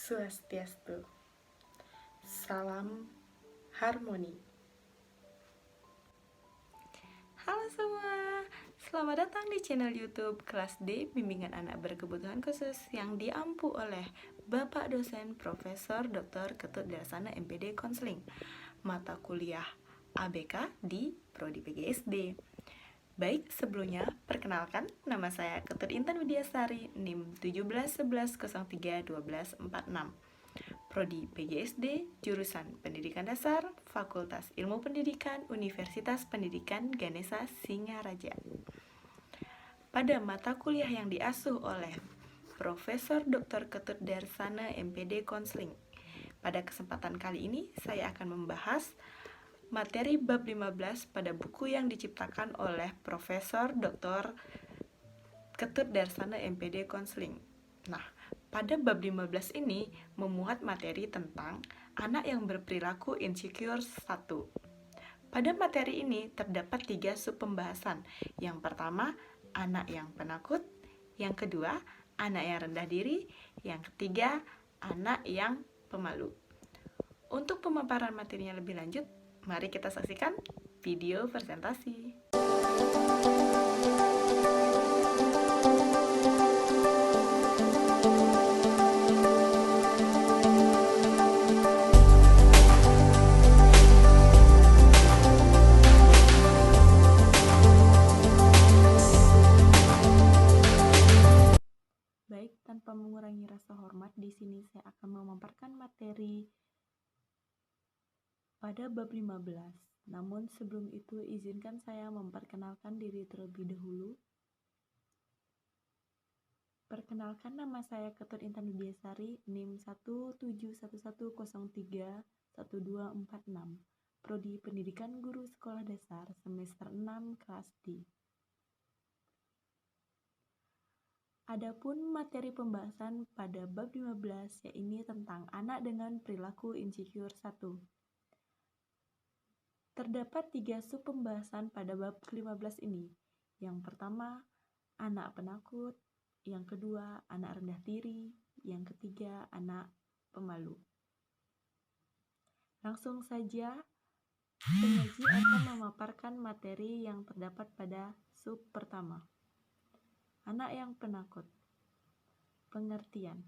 Swastiastu. Salam harmoni. Halo semua, selamat datang di channel YouTube Kelas D Bimbingan Anak Berkebutuhan Khusus yang diampu oleh Bapak Dosen Profesor Dr. Ketut Darsana MPD Konseling, mata kuliah ABK di Prodi PGSD. Baik, sebelumnya perkenalkan, nama saya Ketut Intan Widiasari, NIM 1711031246, Prodi PGSD, jurusan Pendidikan Dasar, Fakultas Ilmu Pendidikan, Universitas Pendidikan Ganesha Singaraja. Pada mata kuliah yang diasuh oleh Profesor Dr. Ketut Darsana MPD Konseling, pada kesempatan kali ini saya akan membahas materi bab 15 pada buku yang diciptakan oleh Profesor Dr. Ketut Darsana MPD Konseling. Nah, pada bab 15 ini memuat materi tentang anak yang berperilaku insecure 1. Pada materi ini terdapat 3 sub pembahasan. Yang pertama, anak yang penakut. Yang kedua, anak yang rendah diri. Yang ketiga, anak yang pemalu. Untuk pemaparan materinya lebih lanjut, mari kita saksikan video presentasi. Baik, tanpa mengurangi rasa hormat, di sini saya akan memaparkan materi pada bab 15. Namun sebelum itu izinkan saya memperkenalkan diri terlebih dahulu. Perkenalkan, nama saya Ketut Intan Widiasari, NIM 1711031246, Prodi Pendidikan Guru Sekolah Dasar, semester 6 kelas D. Adapun materi pembahasan pada bab 15 yaitu tentang anak dengan perilaku insecure 1. Terdapat 3 sub pembahasan pada bab ke-15 ini. Yang pertama, anak penakut. Yang kedua, anak rendah diri. Yang ketiga, anak pemalu. Langsung saja, penyaji akan memaparkan materi yang terdapat pada sub pertama. Anak yang penakut. Pengertian.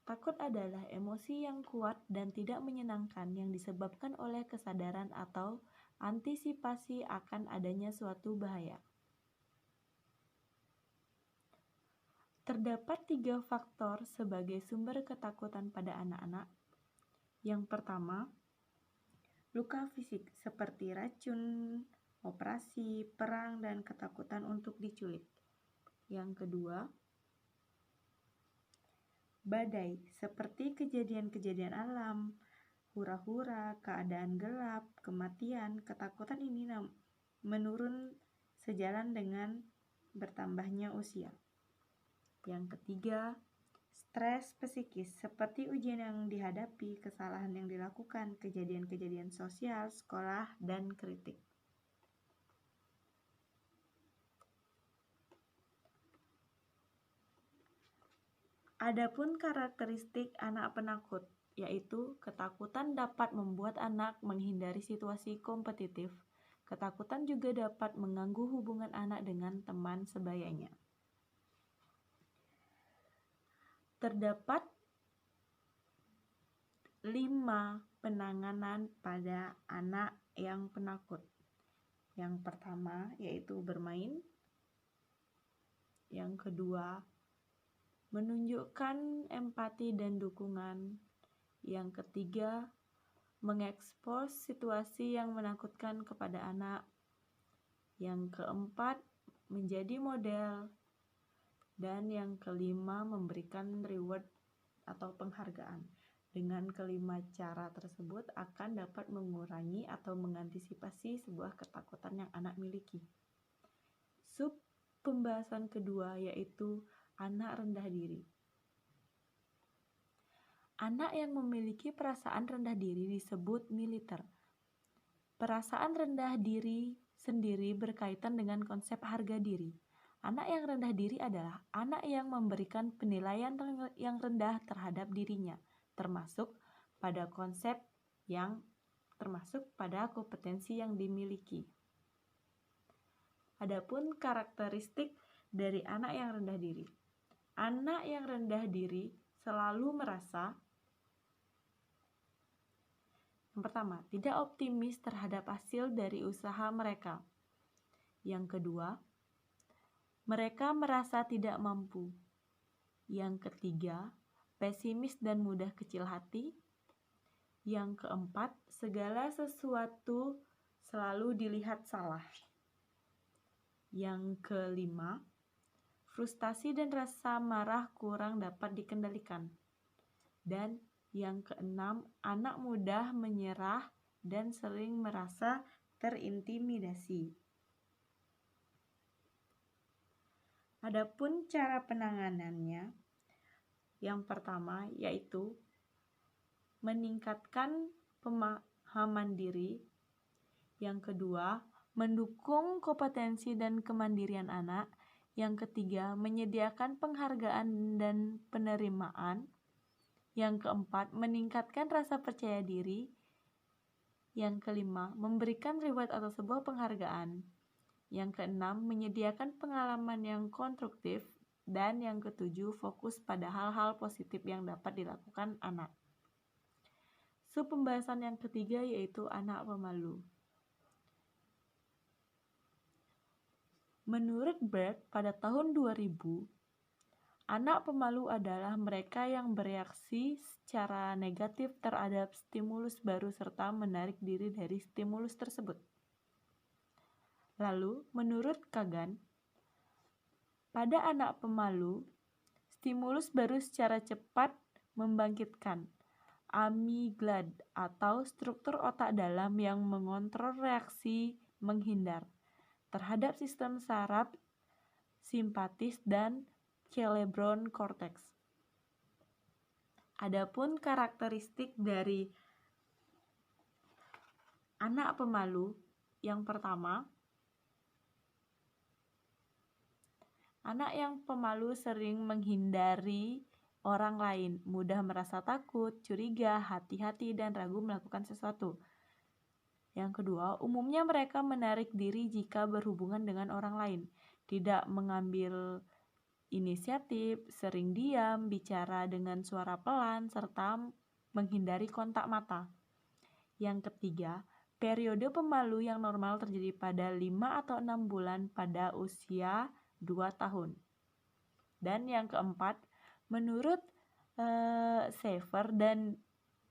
Takut adalah emosi yang kuat dan tidak menyenangkan yang disebabkan oleh kesadaran atau antisipasi akan adanya suatu bahaya. Terdapat 3 faktor sebagai sumber ketakutan pada anak-anak. Yang pertama, luka fisik seperti racun, operasi, perang, dan ketakutan untuk diculik. Yang kedua, badai seperti kejadian-kejadian alam, hura-hura, keadaan gelap, kematian. Ketakutan ini menurun sejalan dengan bertambahnya usia. Yang ketiga, stres psikis seperti ujian yang dihadapi, kesalahan yang dilakukan, kejadian-kejadian sosial, sekolah, dan kritik. Adapun karakteristik anak penakut, yaitu ketakutan dapat membuat anak menghindari situasi kompetitif. Ketakutan juga dapat mengganggu hubungan anak dengan teman sebayanya. Terdapat 5 penanganan pada anak yang penakut. Yang pertama yaitu bermain. Yang kedua, menunjukkan empati dan dukungan. Yang ketiga, mengekspos situasi yang menakutkan kepada anak. Yang keempat, menjadi model. Dan yang kelima, memberikan reward atau penghargaan. Dengan kelima cara tersebut akan dapat mengurangi atau mengantisipasi sebuah ketakutan yang anak miliki. Sub pembahasan kedua yaitu anak rendah diri. Anak yang memiliki perasaan rendah diri disebut militer. Perasaan rendah diri sendiri berkaitan dengan konsep harga diri. Anak yang rendah diri adalah anak yang memberikan penilaian yang rendah terhadap dirinya. termasuk pada kompetensi yang dimiliki. Adapun karakteristik dari anak yang rendah diri. Anak yang rendah diri selalu merasa, yang pertama, tidak optimis terhadap hasil dari usaha mereka. Yang kedua, mereka merasa tidak mampu. Yang ketiga, pesimis dan mudah kecil hati. Yang keempat, segala sesuatu selalu dilihat salah. Yang kelima, frustasi dan rasa marah kurang dapat dikendalikan. Dan yang keenam, anak mudah menyerah dan sering merasa terintimidasi. Adapun cara penanganannya, yang pertama yaitu meningkatkan pemahaman diri. Yang kedua, mendukung kompetensi dan kemandirian anak. Yang ketiga, menyediakan penghargaan dan penerimaan. Yang keempat, meningkatkan rasa percaya diri. Yang kelima, memberikan reward atau sebuah penghargaan. Yang keenam, menyediakan pengalaman yang konstruktif. Dan yang ketujuh, fokus pada hal-hal positif yang dapat dilakukan anak. Pembahasan yang ketiga yaitu anak pemalu. Menurut Berg, pada tahun 2000, anak pemalu adalah mereka yang bereaksi secara negatif terhadap stimulus baru serta menarik diri dari stimulus tersebut. Lalu, menurut Kagan, pada anak pemalu, stimulus baru secara cepat membangkitkan amigdala atau struktur otak dalam yang mengontrol reaksi menghindar terhadap sistem saraf simpatis dan cerebron cortex. Adapun karakteristik dari anak pemalu, yang pertama, anak yang pemalu sering menghindari orang lain, mudah merasa takut, curiga, hati-hati, dan ragu melakukan sesuatu. Yang kedua, umumnya mereka menarik diri jika berhubungan dengan orang lain, tidak mengambil inisiatif, sering diam, bicara dengan suara pelan, serta menghindari kontak mata. Yang ketiga, periode pemalu yang normal terjadi pada 5 atau 6 bulan pada usia 2 tahun. Dan yang keempat, menurut Schaeffer dan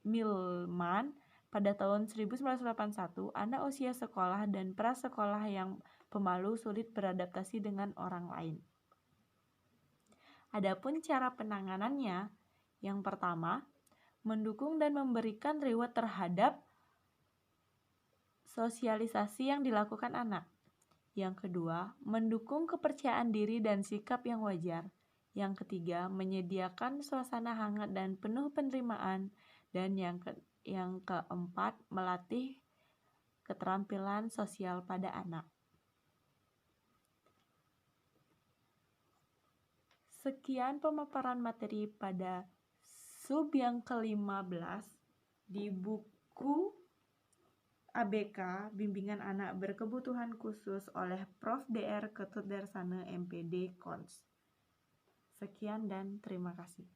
Millman, pada tahun 1981, anak usia sekolah dan prasekolah yang pemalu sulit beradaptasi dengan orang lain. Adapun cara penanganannya, yang pertama, mendukung dan memberikan reward terhadap sosialisasi yang dilakukan anak. Yang kedua, mendukung kepercayaan diri dan sikap yang wajar. Yang ketiga, menyediakan suasana hangat dan penuh penerimaan. Dan yang keempat, melatih keterampilan sosial pada anak. Sekian pemaparan materi pada sub yang ke-15 di buku ABK Bimbingan Anak Berkebutuhan Khusus oleh Prof. Dr. Ketut Darsana MPD Cons. Sekian dan terima kasih.